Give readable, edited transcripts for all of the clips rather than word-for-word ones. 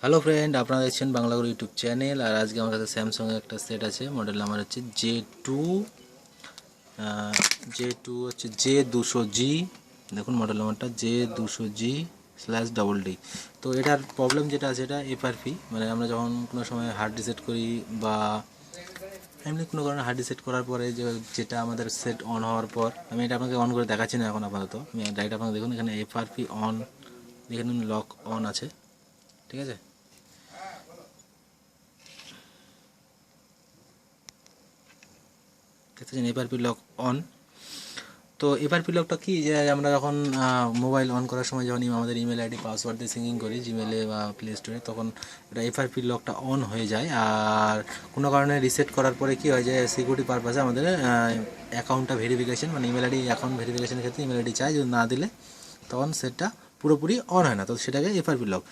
Hello friend, আপনারা দেখছেন বাংলাগুলো YouTube channel. আর আজকে আমার কাছে স্যামসাংয়ের একটা সেট আছে, মডেল নাম্বার হচ্ছে জে টু হচ্ছে J200G। দেখুন মডেল নাম্বারটা J200G/DD। তো এটার প্রবলেম যেটা আছে, এটা এফআরপি, মানে আমরা যখন কোনো সময় হার্ড রিসেট করি বা এমনি কোনো কারণে হার্ড রিসেট করার পরে যেটা আমাদের সেট অন হওয়ার পর, আমি এটা আপনাকে অন করে দেখাচ্ছি না এখন আপাতত, আমি ডাইরেক্ট আপনাকে দেখুন এখানে এফআরপি অন, দেখে নিন লক অন আছে, ঠিক আছে। দেখতেছেন এফআরপি লক অন। তো এফআরপি লকটা কি, যে আমরা যখন মোবাইল অন করার সময় যখন আমাদের ইমেল আইডি পাসওয়ার্ড দিয়ে সিঙ্কিং করি জিমেলে বা প্লে স্টোরে, তখন এটা এফআরপি লকটা অন হয়ে যায়। আর কোনো কারণে রিসেট করার পরে কি হয়, যে সিকিউরিটি পারপাসে আমাদের অ্যাকাউন্টটা ভেরিফিকেশন, মানে ইমেল আইডি অ্যাকাউন্ট ভেরিফিকেশনের ক্ষেত্রে ইমেল আইডি চাই, যদি না দিলে তখন সেটটা পুরোপুরি অন হয় না, তো সেটাকে এফআরপি লক।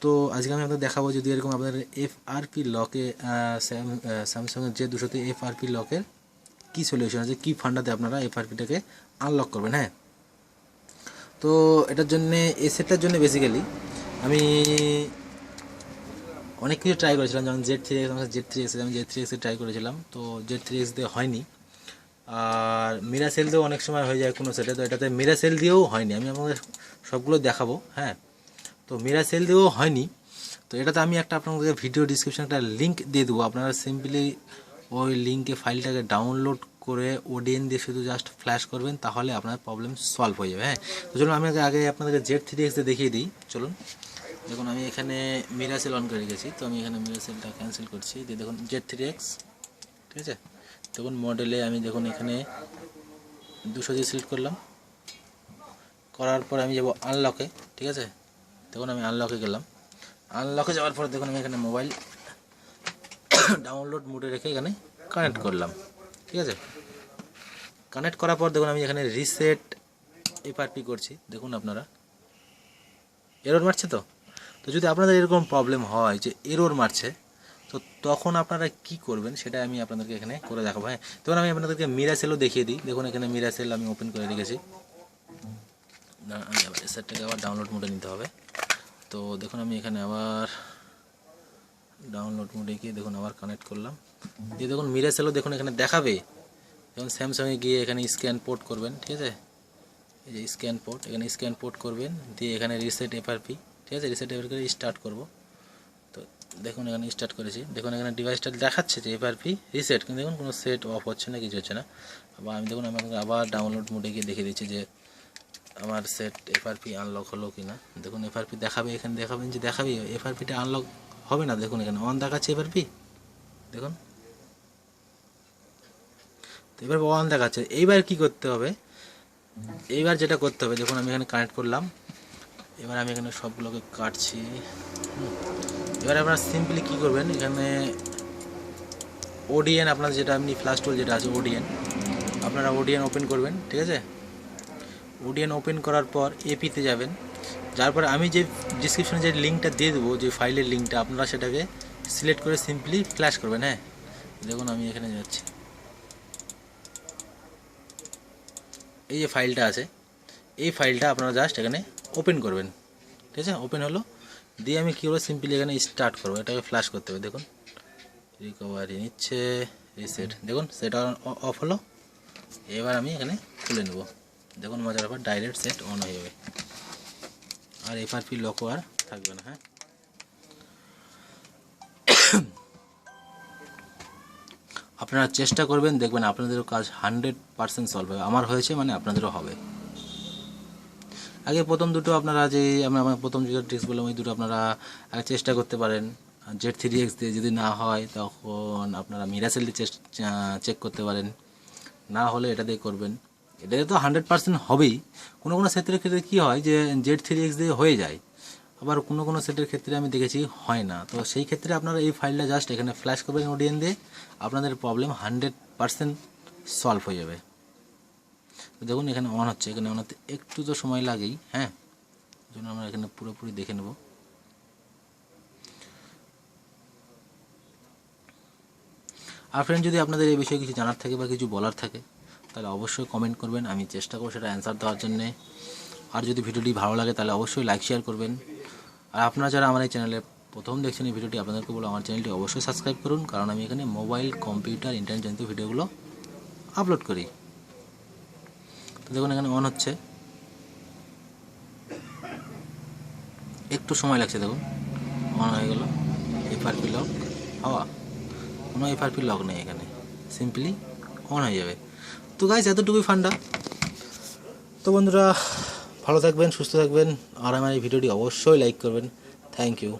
তো আজকে আমি আপনাদের দেখাবো, যদি এরকম আপনাদের এফআরপি লকে স্যামসাংয়ের J200-তে এফআরপি লকের কী সলিউশন আছে, কী ফান্ডাতে আপনারা এফআরপিটাকে আনলক করবেন। হ্যাঁ, তো এটার জন্যে, এই সেটটার জন্য বেসিক্যালি আমি অনেক কিছু ট্রাই করেছিলাম, যেমন জেড থ্রি এক্স আমি জেড থ্রি এক্সে ট্রাই করেছিলাম, তো জেড3x দিয়ে হয়নি। আর মিরাসেল দিয়েও অনেক সময় হয়ে যায় কোনো সেটে, তো এটাতে মিরাসেল দিয়েও হয়নি। আমি আপনাদের সবগুলো দেখাবো। হ্যাঁ, তো মিরাসেল দিয়েও হয়নি। তো এটাতে আমি একটা আপনাদের ভিডিও ডিসক্রিপশনে একটা লিঙ্ক দিয়ে দেবো, আপনারা সিম্পলি ওই লিঙ্কে ফাইলটাকে ডাউনলোড করে ওডিএন দিয়ে শুধু জাস্ট ফ্ল্যাশ করবেন, তাহলে আপনার প্রবলেম সলভ হয়ে যাবে। হ্যাঁ, তো চলুন আমি আগে আপনাদেরকে জেড3x দিয়ে দেখিয়ে দিই। চলুন, দেখুন আমি এখানে মিরাসেল অন করে রেখেছি, তো আমি এখানে মিরাসেলটা ক্যান্সেল করছি, দিয়ে দেখুন জেড3x, ঠিক আছে। দেখুন মডেলে আমি দেখুন এখানে 200 দিয়ে সিলেক্ট করলাম, করার পর আমি যাব আনলকে, ঠিক আছে। দেখুন আমি আনলকে গেলাম, আনলকে যাওয়ার পর দেখুন আমি এখানে মোবাইল ডাউনলোড মোডে রেখে এখানে কানেক্ট করলাম, ঠিক আছে। কানেক্ট করার পর দেখুন আমি এখানে রিসেট এফআরপি করছি, দেখুন আপনারা এরর মারছে। তো যদি আপনাদের এরকম প্রবলেম হয় যে এরর মারছে, তো তখন আপনারা কি করবেন সেটা আমি আপনাদেরকে এখানে করে দেখাবো। হ্যাঁ, তখন আমি আপনাদেরকে মিরাসেলও দেখিয়ে দিই। দেখুন এখানে মিরাসেল আমি ওপেন করে রেখেছি, আমি আবার সেটটাকে আবার ডাউনলোড মোডে নিতে হবে। তো দেখুন আমি এখানে আবার ডাউনলোড মোডে গিয়ে দেখুন আবার কানেক্ট করলাম, দিয়ে দেখুন মিরাসেলও দেখুন এখানে দেখাবে। যেমন স্যামসাংয়ে গিয়ে এখানে স্ক্যান পোর্ট করবেন, ঠিক আছে, এই যে স্ক্যান পোর্ট, এখানে স্ক্যান পোর্ট করবেন, দিয়ে এখানে রিসেট এফআরপি, ঠিক আছে, রিসেট এফআরপি করে স্টার্ট করব। তো দেখুন এখানে স্টার্ট করেছি, দেখুন এখানে ডিভাইসটা দেখাচ্ছে যে এফআরপি রিসেট, কিন্তু দেখুন কোনো সেট অফ হচ্ছে না, কিছু হচ্ছে না। আবার আমি দেখুন আমাকে আবার ডাউনলোড মোডে গিয়ে দেখিয়ে দিচ্ছি যে আমার সেট এফআরপি আনলক হলো কি না। দেখুন এফআরপি দেখাবে, এখানে দেখাবেন যে দেখাবে এফআরপিটা আনলক হবে না, দেখুন এখানে অন দেখাচ্ছে এফআরপি, দেখুন তো এবার অন দেখাচ্ছে। এইবার কি করতে হবে, এইবার যেটা করতে হবে, দেখুন আমি এখানে কানেক্ট করলাম, এবার আমি এখানে সবগুলোকে কাটছি। এবার আপনারা সিম্পলি কী করবেন, এখানে ওডিএন আপনার যেটা এমনি ফ্ল্যাশ টুল যেটা আছে ওডিএন, আপনারা ওডিএন ওপেন করবেন, ঠিক আছে। ওডিএন ওপেন করার পর এপিতে যাবেন, যার পরে আমি যে ডিসক্রিপশনে যে লিঙ্কটা দিয়ে দেবো, যে ফাইলের লিঙ্কটা, আপনারা সেটাকে সিলেক্ট করে সিম্পলি ফ্ল্যাশ করবেন। হ্যাঁ, দেখুন আমি এখানে যাচ্ছি, এই যে ফাইলটা আছে, এই ফাইলটা আপনারা জাস্ট এখানে ওপেন করবেন, ঠিক আছে। ওপেন হলো, দিয়ে আমি কী করবো, সিম্পলি এখানে স্টার্ট করবো, এটাকে ফ্ল্যাশ করতে হবে। দেখুন রিকভারি নিচ্ছে, রিসেট, দেখুন সেটা অফ হলো। এবার আমি এখানে খুলে নেব, দেখুন মজার ব্যাপার, ডাইরেক্ট সেট অন হয়ে যাবে, আর এফআরপি লকও আর থাকবে না। হ্যাঁ, আপনারা চেষ্টা করবেন, দেখবেন আপনাদেরও কাজ 100% সলভ হবে। আমার হয়েছে মানে আপনাদেরও হবে। আগে প্রথম দুটো আপনারা যে আমরা প্রথম যে ট্রিক্স বললাম, ওই দুটো আপনারা আগে চেষ্টা করতে পারেন। জেড3x দিয়ে যদি না হয়, তখন আপনারা মিরাসেল দিয়ে চেক করতে পারেন, না হলে এটা দিয়ে করবেন। এটাতে তো 100% হবেই। কোনো কোনো সেটের ক্ষেত্রে কী হয়, যে জেড3x দিয়ে হয়ে যায়, আবার কোনো কোনো সেটের ক্ষেত্রে আমি দেখেছি হয় না। তো সেই ক্ষেত্রে আপনারা এই ফাইলটা জাস্ট এখানে ফ্ল্যাশ করবেন ওডিএন দিয়ে, আপনাদের প্রবলেম 100% সলভ হয়ে যাবে। তো দেখুন এখানে অন হচ্ছে, এখানে অন হতে একটু তো সময় লাগেই। হ্যাঁ, জন্য আমরা এখানে পুরোপুরি দেখে নেব। আর ফ্রেন্ড, যদি আপনাদের এই বিষয়ে কিছু জানার থাকে বা কিছু বলার থাকে, তাহলে অবশ্যই কমেন্ট করবেন, আমি চেষ্টা করব সেটা অ্যান্সার দেওয়ার জন্যে। আর যদি ভিডিওটি ভালো লাগে তাহলে অবশ্যই লাইক শেয়ার করবেন। আর আপনারা যারা আমার এই চ্যানেলে প্রথম দেখছেন এই ভিডিওটি, আপনাদেরকে বলো আমার চ্যানেলটি অবশ্যই সাবস্ক্রাইব করুন, কারণ আমি এখানে মোবাইল, কম্পিউটার, ইন্টারনেট জনিত ভিডিওগুলো আপলোড করি। তো দেখুন এখানে অন হচ্ছে, একটু সময় লাগছে। দেখুন অন হয়ে গেল। এফআরপি লক হাওয়া, কোনো এফআরপি লক নেই এখানে, সিম্পলি অন হয়ে যাবে। তো গাইস এতটুকুই ফান্ডা। তো বন্ধুরা ভালো থাকবেন, সুস্থ থাকবেন, আর আমার এই ভিডিওটি অবশ্যই লাইক করবেন। Thank you.